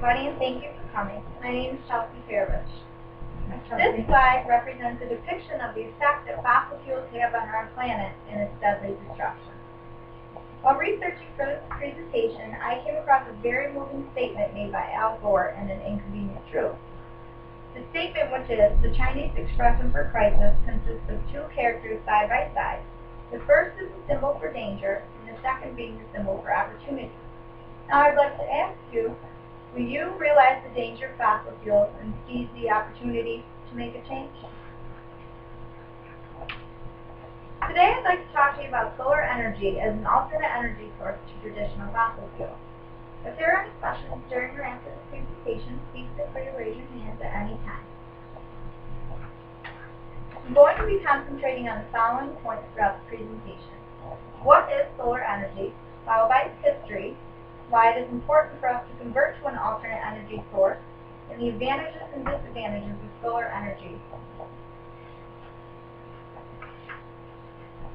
everybody, and thank you for coming. My name is Chelsea Fairrich. This slide represents a depiction of the effect that fossil fuels have on our planet and its deadly destruction. While researching for this presentation, I came across a very moving statement made by Al Gore in An Inconvenient Truth. The statement, which is, the Chinese expression for crisis, consists of two characters side by side. The first is the symbol for danger, and the second being the symbol for opportunity. Now I'd like to ask you, will you realize the danger of fossil fuels and seize the opportunity to make a change? Today I'd like to talk to you about solar energy as an alternate energy source to traditional fossil fuels. If there are any questions during or after the presentation, please feel free to raise your hands at any time. I'm going to be concentrating on the following points throughout the presentation. What is solar energy, followed by its history, why it is important for us to convert to an alternate energy source, and the advantages and disadvantages of solar energy.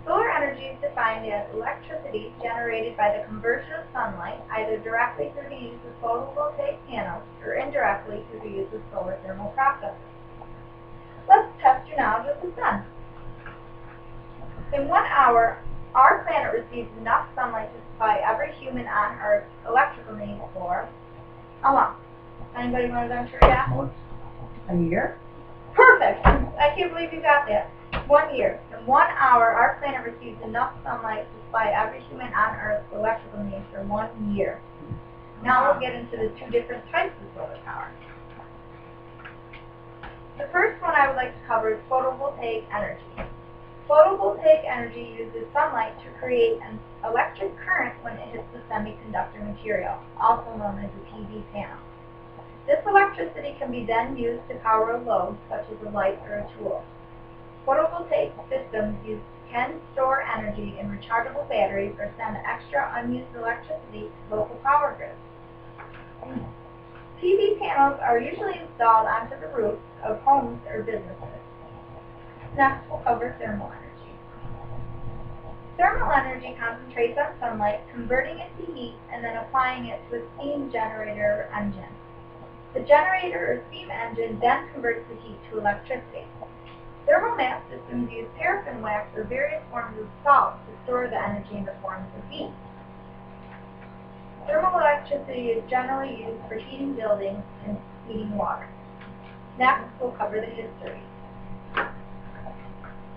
Solar energy is defined as electricity generated by the conversion of sunlight, either directly through the use of photovoltaic panels or indirectly through the use of solar thermal processes. Let's test your knowledge of the sun. In 1 hour, our planet receives enough sunlight to supply every human on Earth's electrical needs for how long? Anybody want to venture a guess? A year? Perfect! I can't believe you got that. 1 year. In 1 hour, our planet receives enough sunlight to supply every human on Earth's electrical needs for 1 year. Now we'll get into the two different types of solar power. The first one I would like to cover is photovoltaic energy. Photovoltaic energy uses sunlight to create an electric current when it hits the semiconductor material, also known as a PV panel. This electricity can be then used to power a load, such as a light or a tool. Photovoltaic systems can store energy in rechargeable batteries or send extra unused electricity to local power grids. PV panels are usually installed onto the roofs of homes or businesses. Next, we'll cover thermal energy. Thermal energy concentrates on sunlight, converting it to heat, and then applying it to a steam generator or engine. The generator or steam engine then converts the heat to electricity. Thermal mass systems use paraffin wax or various forms of salt to store the energy in the forms of heat. Thermal electricity is generally used for heating buildings and heating water. Next, we'll cover the history.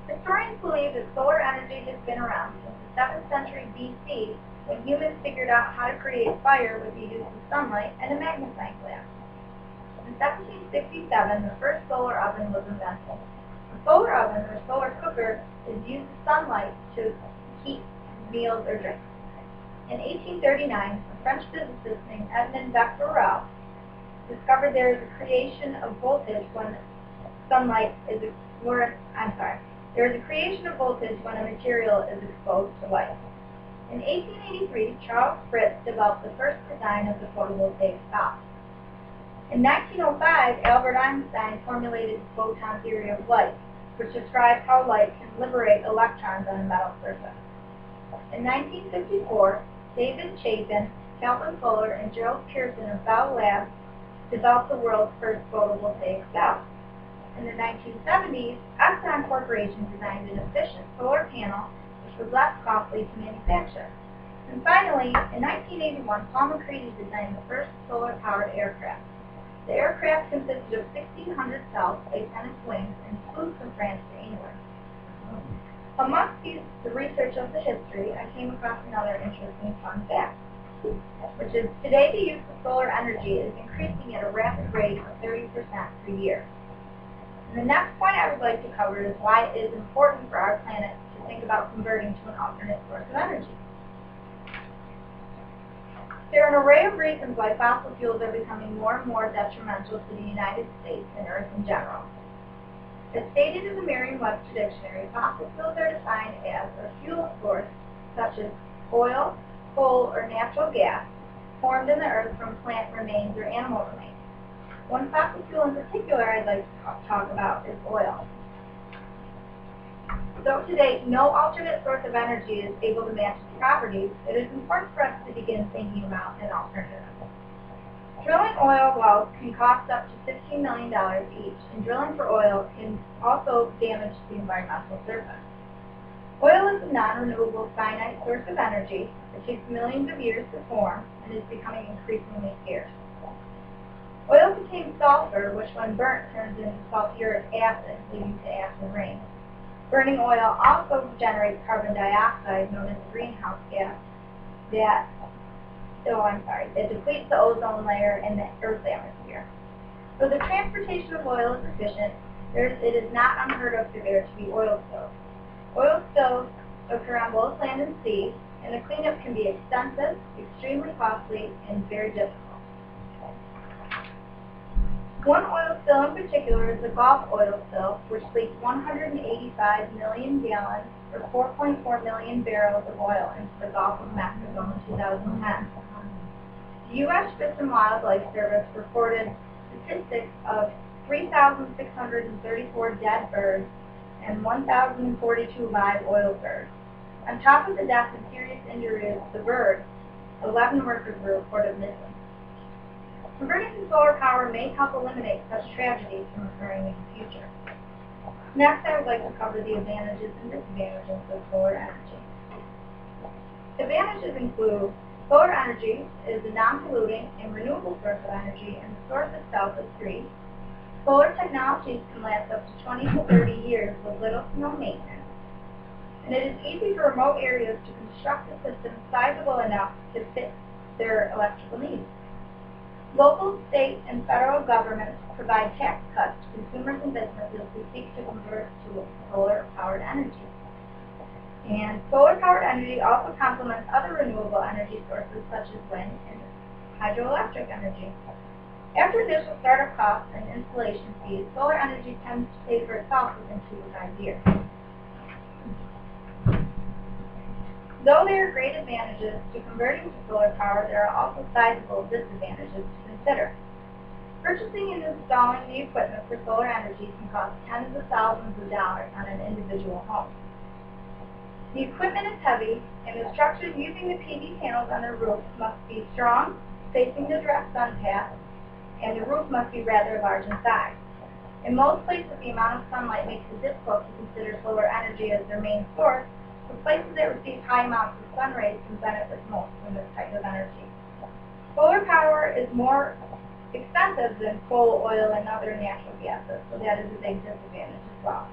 Historians believe that solar energy has been around since the 7th century BC, when humans figured out how to create fire with the use of sunlight and a magnifying glass. In 1767, the first solar oven was invented. A solar oven, or solar cooker, is used sunlight to heat meals or drinks. In 1839, a French physicist named Edmond Becquerel discovered there is a creation of voltage when there is a creation of voltage when a material is exposed to light. In 1883, Charles Fritz developed the first design of the photovoltaic cell. In 1905, Albert Einstein formulated the photon theory of light, which describes how light can liberate electrons on a metal surface. In 1954, David Chapin, Calvin Fuller, and Gerald Pearson of Bell Labs developed the world's first photovoltaic cell. In the 1970s, Exxon Corporation designed an efficient solar panel which was less costly to manufacture. And finally, in 1981, Paul McCready designed the first solar-powered aircraft. The aircraft consisted of 1,600 cells placed on its wings and flew from France to England. Amongst the research of the history, I came across another interesting fun fact, which is today the use of solar energy is increasing at a rapid rate of 30% per year. And the next point I would like to cover is why it is important for our planet to think about converting to an alternate source of energy. There are an array of reasons why fossil fuels are becoming more and more detrimental to the United States and Earth in general. As stated in the Merriam-Webster Dictionary, fossil fuels are defined as a fuel source such as oil, coal, or natural gas formed in the earth from plant remains or animal remains. One fossil fuel in particular I'd like to talk about is oil. Though to date no alternate source of energy is able to match its properties, it is important for us to begin thinking about an alternative. Drilling oil wells can cost up to $15 million each, and drilling for oil can also damage the environmental surface. Oil is a non-renewable finite source of energy that takes millions of years to form and is becoming increasingly scarce. Oil contains sulfur, which when burnt turns into sulfuric acid, leading to acid rain. Burning oil also generates carbon dioxide, known as a greenhouse gas, that depletes the ozone layer in the Earth's atmosphere. Though the transportation of oil is efficient, it is not unheard of for there to be oil spills. Oil spills occur on both land and sea, and the cleanup can be extensive, extremely costly, and very difficult. One oil spill in particular is the Gulf oil spill, which leaked 185 million gallons, or 4.4 million barrels of oil into the Gulf of Mexico in 2010. The U.S. Fish and Wildlife Service reported statistics of 3,634 dead birds and 1,042 live oil birds. On top of the death and serious injuries of the birds, 11 workers were reported missing. Converting to solar power may help eliminate such tragedies from occurring in the future. Next, I would like to cover the advantages and disadvantages of solar energy. Advantages include solar energy is a non-polluting and renewable source of energy, and the source itself is free. Solar technologies can last up to 20 to 30 years with little to no maintenance. And it is easy for remote areas to construct a system sizable enough to fit their electrical needs. Local, state, and federal governments provide tax cuts to consumers and businesses who seek to convert to solar-powered energy. And solar-powered energy also complements other renewable energy sources such as wind and hydroelectric energy. After initial startup costs and installation fees, solar energy tends to pay for itself within 2 to 5 years. Though there are great advantages to converting to solar power, there are also sizable disadvantages to consider. Purchasing and installing the equipment for solar energy can cost tens of thousands of dollars on an individual home. The equipment is heavy, and the structures using the PV panels on the roof must be strong, facing the direct sun path, and the roof must be rather large in size. In most places, the amount of sunlight makes it difficult to consider solar energy as their main source. The places that receive high amounts of sun rays can benefit most from this type of energy. Solar power is more expensive than coal, oil, and other natural gases, so that is a big disadvantage as well.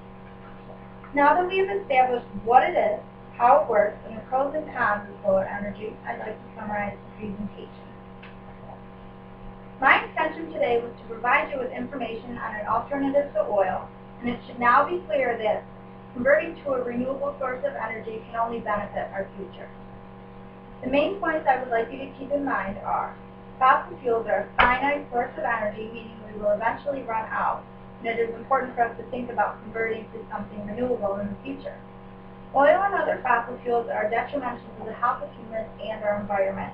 Now that we have established what it is, how it works, and the pros and cons of solar energy, I'd like to summarize the presentation. My intention today was to provide you with information on an alternative to oil, and it should now be clear that converting to a renewable source of energy can only benefit our future. The main points I would like you to keep in mind are: fossil fuels are a finite source of energy, meaning we will eventually run out, and it is important for us to think about converting to something renewable in the future. Oil and other fossil fuels are detrimental to the health of humans and our environment.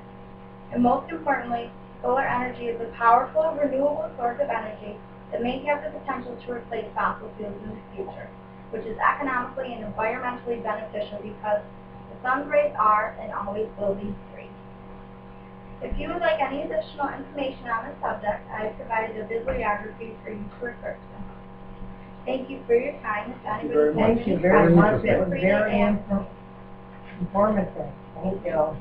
And most importantly, solar energy is a powerful, renewable source of energy that may have the potential to replace fossil fuels in the future, which is economically and environmentally beneficial because the sun's rays are and always will be free. If you would like any additional information on this subject, I have provided a bibliography for you to refer to. Thank you for your time. Thank you very much. It was very informative. Thank you.